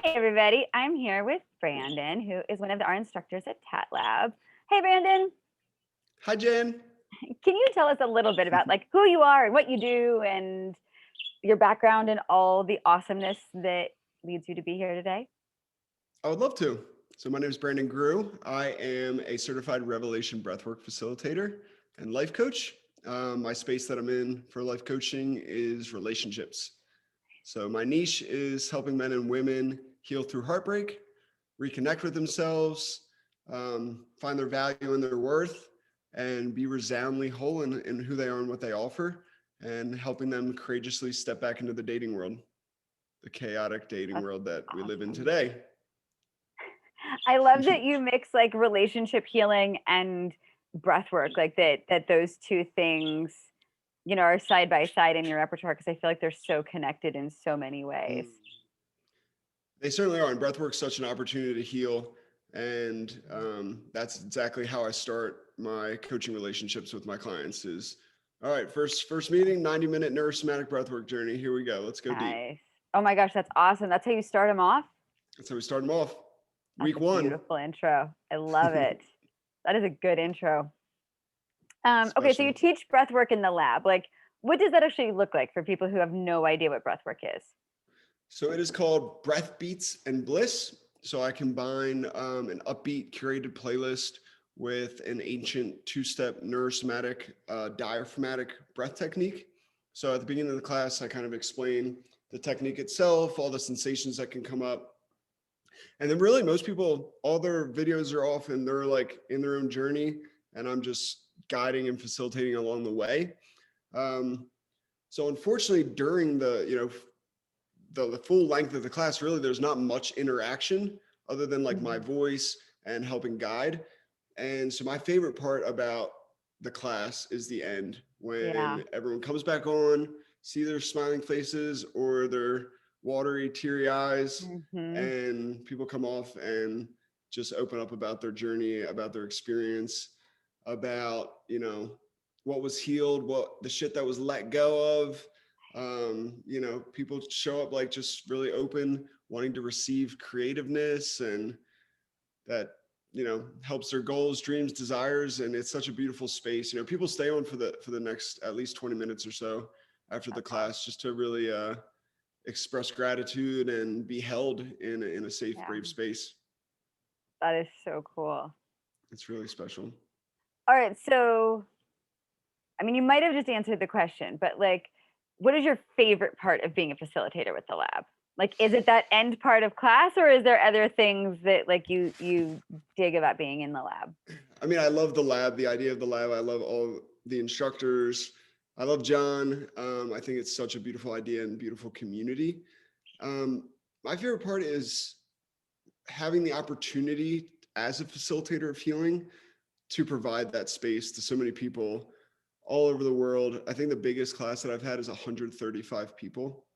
Hey everybody, I'm here with Brandon, who is one of our instructors at Tat Lab. Hey Brandon, Hi, Jen. can you tell us a little bit about like who you are and what you do and your background and all the awesomeness that leads you to be here today? I would love to. So, my name is Brandon Grew. I am a certified Revelation Breathwork facilitator and life coach. My space that I'm in for life coaching is relationships. So, my niche is helping men and women heal through heartbreak, reconnect with themselves, find their value and their worth, and be resoundingly whole in who they are and what they offer, and helping them courageously step back into the dating world, the chaotic dating That's world that we live in awesome. today. I love that you mix like relationship healing and breath work, like that those two things, are side by side in your repertoire because I feel like they're so connected in so many ways. Mm. They certainly are. And breathwork's such an opportunity to heal. And that's exactly how I start my coaching relationships with my clients is, all right, first meeting, 90-minute neurosomatic breathwork journey. Here we go. Let's go deep. Nice. Oh my gosh, that's awesome. That's how you start them off? That's how we start them off. That's Week a one. beautiful intro. I love it. That is a good intro. Okay, so you Special. teach breath work in the lab. Like, what does that actually look like for people who have no idea what breath work is? So it is called Breath Beats and Bliss. So I combine an upbeat curated playlist with an ancient two-step neurosomatic diaphragmatic breath technique. So at the beginning of the class, I kind of explain the technique itself, all the sensations that can come up. And then really most people, all their videos are off and they're like in their own journey. And I'm just guiding and facilitating along the way. Um, so unfortunately, during the full length of the class, really, there's not much interaction other than like my Mhm. voice and helping guide. And so my favorite part about the class is the end Yeah. when everyone comes back on, see their smiling faces or their watery, teary eyes, Hmm. and people come off and just open up about their journey, about their experience, about, what was healed, what the shit that was let go of. People show up like just really open, wanting to receive creativeness and that, helps their goals, dreams, desires. And it's such a beautiful space. People stay on for the next at least 20 minutes or so after the That's class awesome. just to really express gratitude and be held in a safe, Yeah, brave space. that is so cool. It's really special. All right, so I mean, you might have just answered the question, but like, what is your favorite part of being a facilitator with the lab? Like, is it that end part of class, or is there other things that like you dig about being in the lab? I mean, I love the lab, the idea of the lab. I love all the instructors. I love John. I think it's such a beautiful idea and beautiful community. My favorite part is having the opportunity as a facilitator of healing to provide that space to so many people all over the world. I think the biggest class that I've had is 135 people,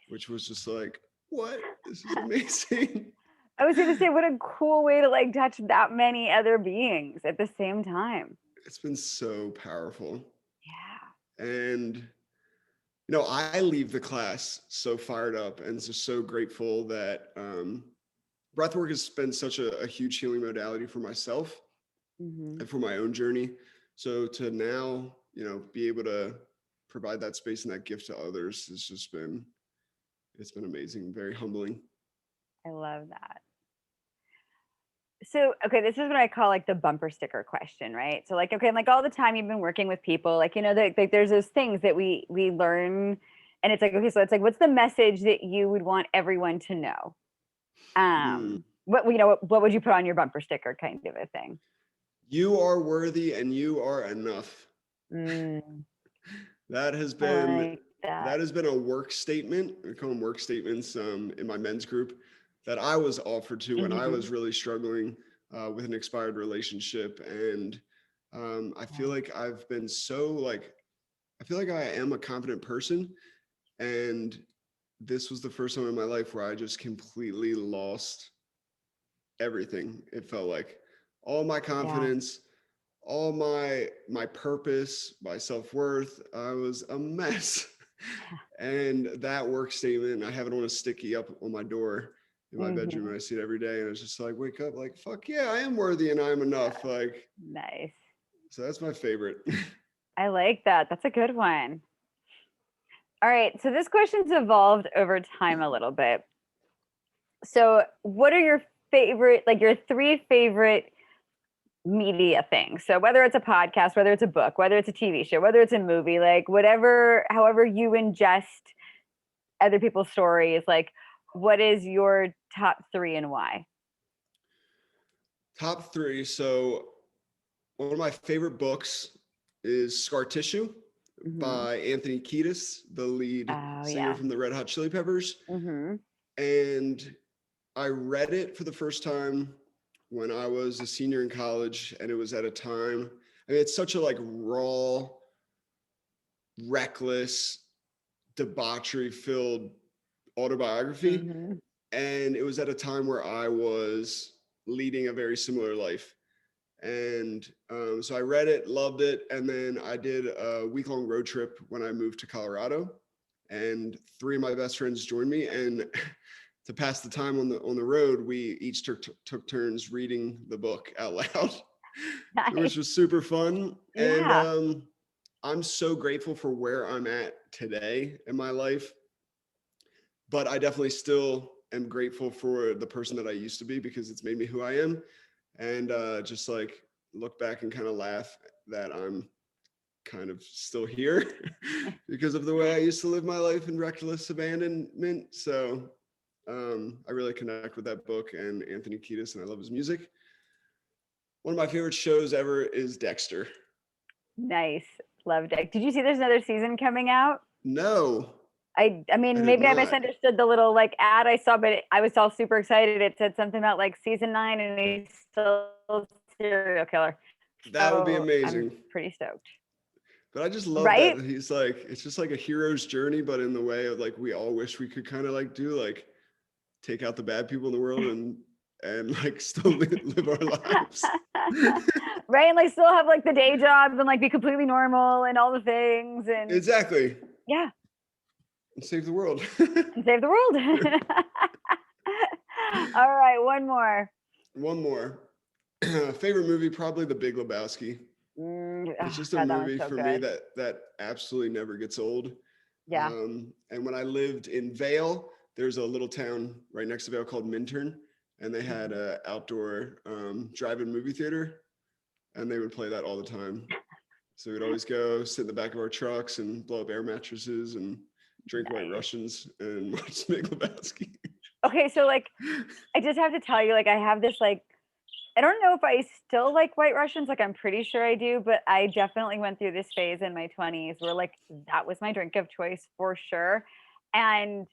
which was just like, what? This is amazing. I was going to say, what a cool way to like touch that many other beings at the same time. It's been so powerful. Yeah. And I leave the class so fired up and just so grateful that breathwork has been such a huge healing modality for myself Hmm. and for my own journey. So to now, be able to provide that space and that gift to others has just it's been amazing, very humbling. I love that. So, okay, this is what I call like the bumper sticker question, right? So, like, okay, and like all the time you've been working with people, like, like there's those things that we learn, and it's like, okay, so it's like, what's the message that you would want everyone to know? Mm. What would you put on your bumper sticker, kind of a thing? You are worthy and you are enough. Mm, That has I been like that. that has been a work statement. We call them work statements in my men's group that I was offered to when I Hmm. was really struggling with an expired relationship, and I feel Yeah. like I feel like I am a confident person, and this was the first time in my life where I just completely lost everything. It felt like all my Yeah. confidence, all my purpose, my self-worth. I was a mess. And that work statement, I have it on a sticky up on my door. in my bedroom, and I see it every day, and it's just like wake up like fuck yeah, I am worthy and I'm enough. Like, Nice. so that's my favorite. I like that. That's a good one. All right. So this question's evolved over time a little bit. So, what are your favorite, like your three favorite media things? So, whether it's a podcast, whether it's a book, whether it's a TV show, whether it's a movie, like whatever, however you ingest other people's stories, like what is your top three and why? Top three. So one of my favorite books is Scar Tissue Hmm. by Anthony Kiedis, the lead Oh, singer yeah. from the Red Hot Chili Peppers. Hmm. And I read it for the first time when I was a senior in college, and it was at a time, I mean, it's such a like raw, reckless, debauchery filled autobiography. Hmm. And it was at a time where I was leading a very similar life. And so I read it, loved it. And then I did a week-long road trip when I moved to Colorado. And three of my best friends joined me. And to pass the time on the road, we each took turns reading the book out loud, Nice. which was super fun. And Yeah. I'm so grateful for where I'm at today in my life. But I definitely still am grateful for the person that I used to be, because it's made me who I am. And just like look back and kind of laugh that I'm kind of still here because of the way I used to live my life in reckless abandonment. So I really connect with that book and Anthony Kiedis, and I love his music. One of my favorite shows ever is Dexter. Nice. Loved it. Did you see there's another season coming out? No, I I mean, did maybe I not. misunderstood the little like ad I saw, but I was all super excited. It said something about like season 9 and he's still a serial killer. That would be So I'm amazing. pretty stoked. But I just love that Right? he's like, it's just like a hero's journey, but in the way of like we all wish we could kind of like do, like take out the bad people in the world and like still live our lives. Right? And like still have like the day job and like be completely normal and all the things and Exactly. yeah, And save the world. and save the world. All right, one more. One more. Favorite movie, probably The Big Lebowski. It's Oh, just a God, that one's movie so for me good. that absolutely never gets old. Yeah. And when I lived in Vale, there's a little town right next to Vale called Minturn, and they had Mhm. a outdoor drive-in movie theater, and they would play that all the time. So we'd always go sit in the back of our trucks and blow up air mattresses and drink White Nice. Russians and watch Big Lebowski. Okay, so like I just have to tell you, like I have this like I don't know if I still like White Russians, like I'm pretty sure I do, but I definitely went through this phase in my 20s where like that was my drink of choice for sure. And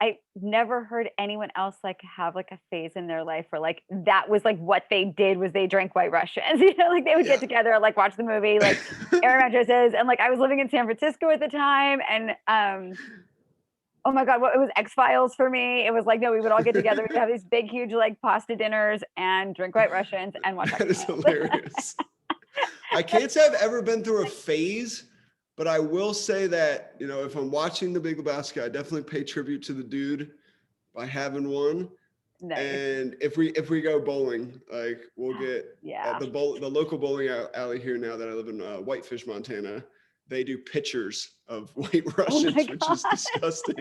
I never heard anyone else like have like a phase in their life where like that was like what they did was they drank White Russians. You know, like they would get Yeah. together, like watch the movie, like air mattresses, and like I was living in San Francisco at the time, and oh my God, well, it was X-Files for me. It was like, no, we would all get together. We'd have these big, huge, like pasta dinners and drink White Russians and watch That is X-Files. hilarious. I can't say I've ever been through a phase, but I will say that, you know, if I'm watching The Big Lebowski, I definitely pay tribute to the dude by having one. Nice. And if we go bowling, like we'll get at Yeah. the local bowling alley here now that I live in Whitefish, Montana. They do pitchers of White Oh my Russians, which God. is disgusting.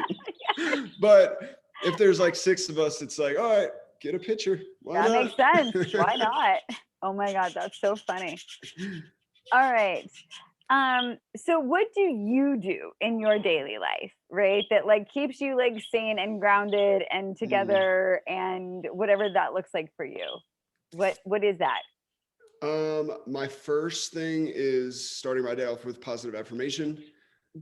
Yeah, But if there's like six of us, it's like, all right, get a pitcher. Why that makes not? sense. Why not? Oh my God, that's so funny. All right. So what do you do in your daily life, right? That like keeps you like sane and grounded and Hmm. together and whatever that looks like for you. What is that? My first thing is starting my day off with positive affirmation.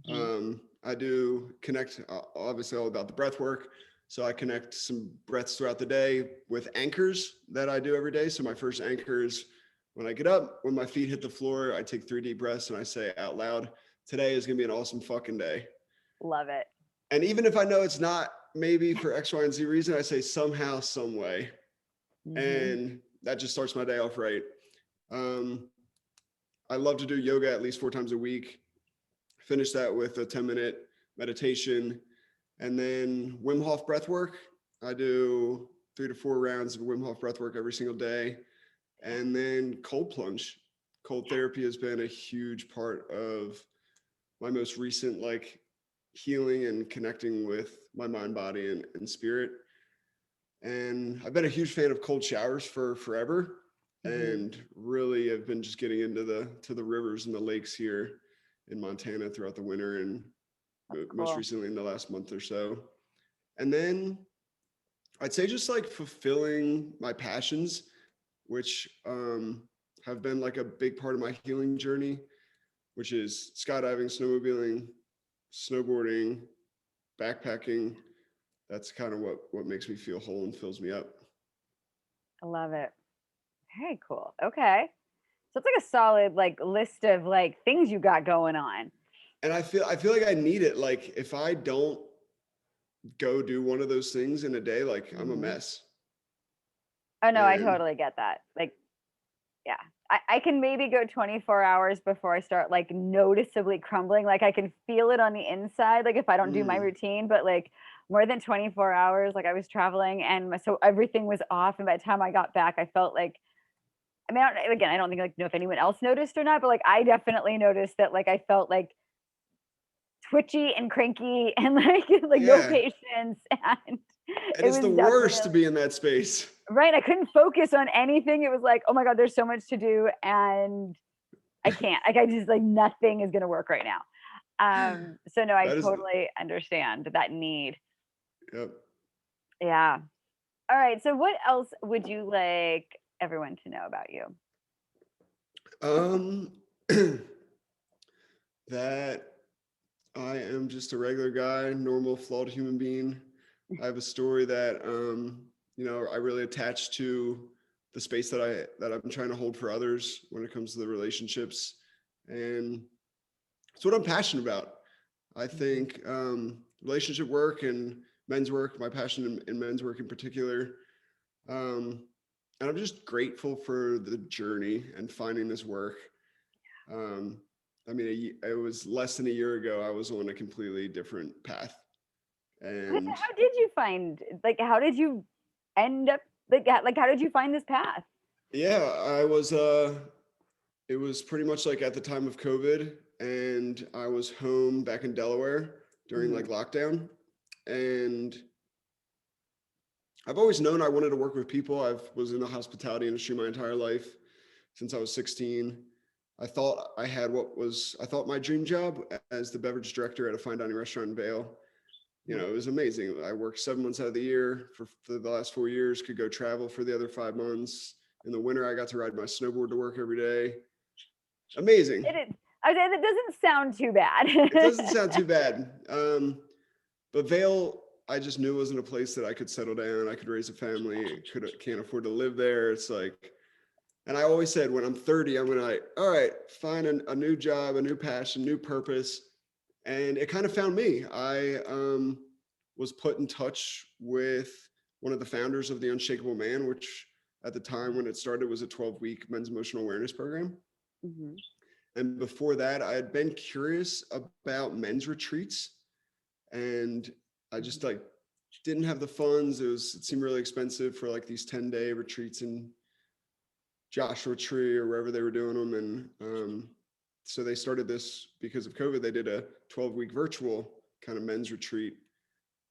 Mhm. I do connect, obviously, all about the breath work. So I connect some breaths throughout the day with anchors that I do every day. So my first anchor is when I get up, when my feet hit the floor, I take 3 deep breaths and I say out loud, today is going to be an awesome fucking day. Love it. And even if I know it's not, maybe for X, Y, and Z reason, I say somehow, some way. Mhm. And that just starts my day off right. Um, I love to do yoga at least 4 times a week. Finish that with a 10-minute meditation, and then Wim Hof breath work. I do 3 to 4 rounds of Wim Hof breath work every single day. And then cold plunge. Cold therapy has been a huge part of my most recent like healing and connecting with my mind, body, and spirit. And I've been a huge fan of cold showers for forever, Mhm. and really have been just getting into the rivers and the lakes here in Montana throughout the winter, and That's most cool. recently in the last month or so. And then I'd say just like fulfilling my passions, which have been like a big part of my healing journey, which is skydiving, snowmobiling, snowboarding, backpacking. That's kind of what makes me feel whole and fills me up. I love it. Very cool. Okay. So it's like a solid like list of like things you got going on. And I feel like I need it. Like if I don't go do one of those things in a day, like I'm a Mhm. mess. Oh no, I And totally get that. Like, yeah. I can maybe go 24 hours before I start like noticeably crumbling. Like I can feel it on the inside, like if I don't do my mm, routine, but like more than 24 hours, like I was traveling and so everything was off. And by the time I got back, I felt like, I mean, again, I don't think like know if anyone else noticed or not, but like I definitely noticed that like I felt like twitchy and cranky and like no yeah. patience and And it it's was the worst to definitely be in that space. right. I couldn't focus on anything. It was like, oh my God, there's so much to do and I can't. Like I just like nothing is gonna work right now. So no, I That is, totally understand that need. yep. Yeah. All right. So what else would you like everyone to know about you? Um, that I am just a regular guy, normal, flawed human being. I have a story that I really attach to the space that I'm trying to hold for others when it comes to the relationships, and it's what I'm passionate about. I Mhm. think relationship work and men's work, my passion in men's work in particular, um, and I'm just grateful for the journey and finding this work. Um, I mean, it was less than a year ago. I was on a completely different path, and How did you find like how did you end up like how did you find this path? yeah, I was. It was pretty much like at the time of COVID, and I was home back in Delaware during like Mhm. lockdown, and I've always known I wanted to work with people. I was in the hospitality industry my entire life since I was 16. I thought my dream job as the beverage director at a fine dining restaurant in Vail. You know, Mhm. it was amazing. I worked 7 months out of the year for the last 4 years, could go travel for the other 5 months. In the winter, I got to ride my snowboard to work every day. Amazing. It is I was saying that doesn't sound too It doesn't bad. sound too bad. But Vail, I just knew wasn't a place that I could settle down. I could raise a family. Can't afford to live there. It's like, and I always said when I'm 30, I'm gonna like, all right, find a new job, a new passion, new purpose. And it kind of found me. I was put in touch with one of the founders of the Unshakable Man, which at the time when it started was a 12-week men's emotional awareness program. Mhm. And before that, I had been curious about men's retreats, and I just Mhm. like didn't have the funds. It seemed really expensive for like these 10-day retreats in Joshua Tree or wherever they were doing them. And so they started this because of COVID. They did a 12-week virtual kind of men's retreat,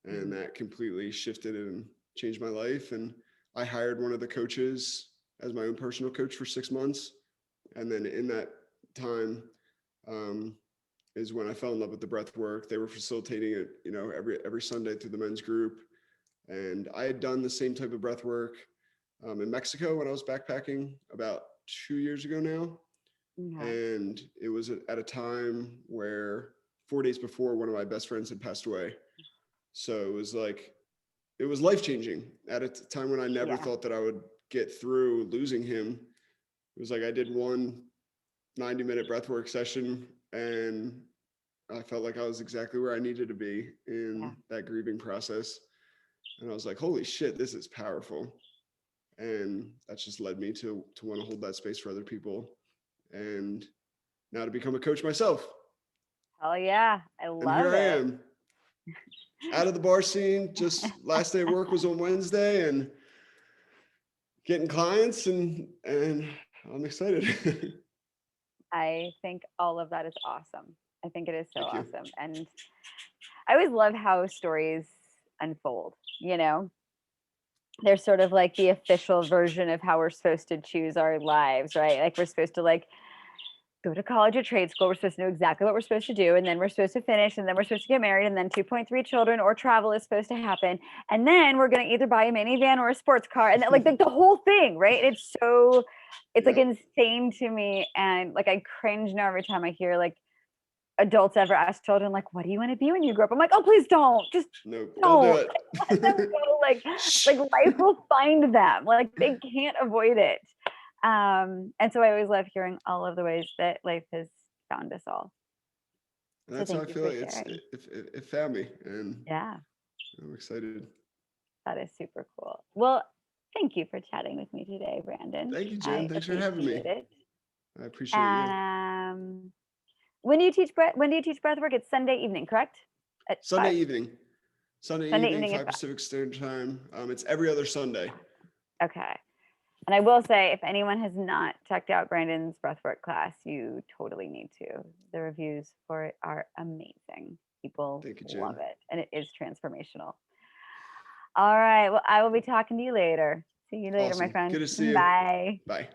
and Mhm. that completely shifted and changed my life. And I hired one of the coaches as my own personal coach for 6 months. And then in that time, um, is when I fell in love with the breath work. They were facilitating it, every Sunday through the men's group. And I had done the same type of breath work in Mexico when I was backpacking about 2 years ago now. Okay. And it was at a time where 4 days before one of my best friends had passed away. So it was life changing at a time when I never Yeah. thought that I would get through losing him. It was like I did one 90-minute breathwork session, and I felt like I was exactly where I needed to be Yeah. in that grieving process. And I was like, holy shit, this is powerful. And that's just led me to want to hold that space for other people, and now to become a coach myself. Hell yeah. I And love here I it. am. out of the bar scene. Just last day of work was on Wednesday, and getting clients, and I'm excited. I think all of that is awesome. I think it is so Thank you. awesome. And I always love how stories unfold, you know? They're sort of like the official version of how we're supposed to choose our lives, right? Like we're supposed to like go to college or trade school. We're supposed to know exactly what we're supposed to do, and then we're supposed to finish, and then we're supposed to get married, and then 2.3 children or travel is supposed to happen, and then we're going to either buy a minivan or a sports car, and then, like the whole thing, right? It's like Yeah. insane to me, and like I cringe now every time I hear like adults ever ask children like, "What do you want to be when you grow up?" I'm like, "Oh, please don't, just Nope. Don't do don't let them it. go." Shh. Like life will find them. Like they can't avoid it. And so I always love hearing all of the ways that life has found us all. And So that's how thank I you feel for like sharing. it found me, and Yeah, I'm excited. that is super cool. Well, thank you for chatting with me today, Brandon. Thank you, Jen. I Thanks for having me. appreciate it. I appreciate you. Um, when do you teach breath work? It's Sunday evening, correct? At Sunday 5. evening. Sunday Sunday evening, evening at 5 5. Pacific Standard Time. It's every other Sunday. Okay. And I will say, if anyone has not checked out Brandon's breathwork class, you totally need to. The reviews for it are amazing. People Thank you, love Jen. it, and it is transformational. All right. Well, I will be talking to you later. See you later, my Awesome. friend. Good to see you. Bye. Bye.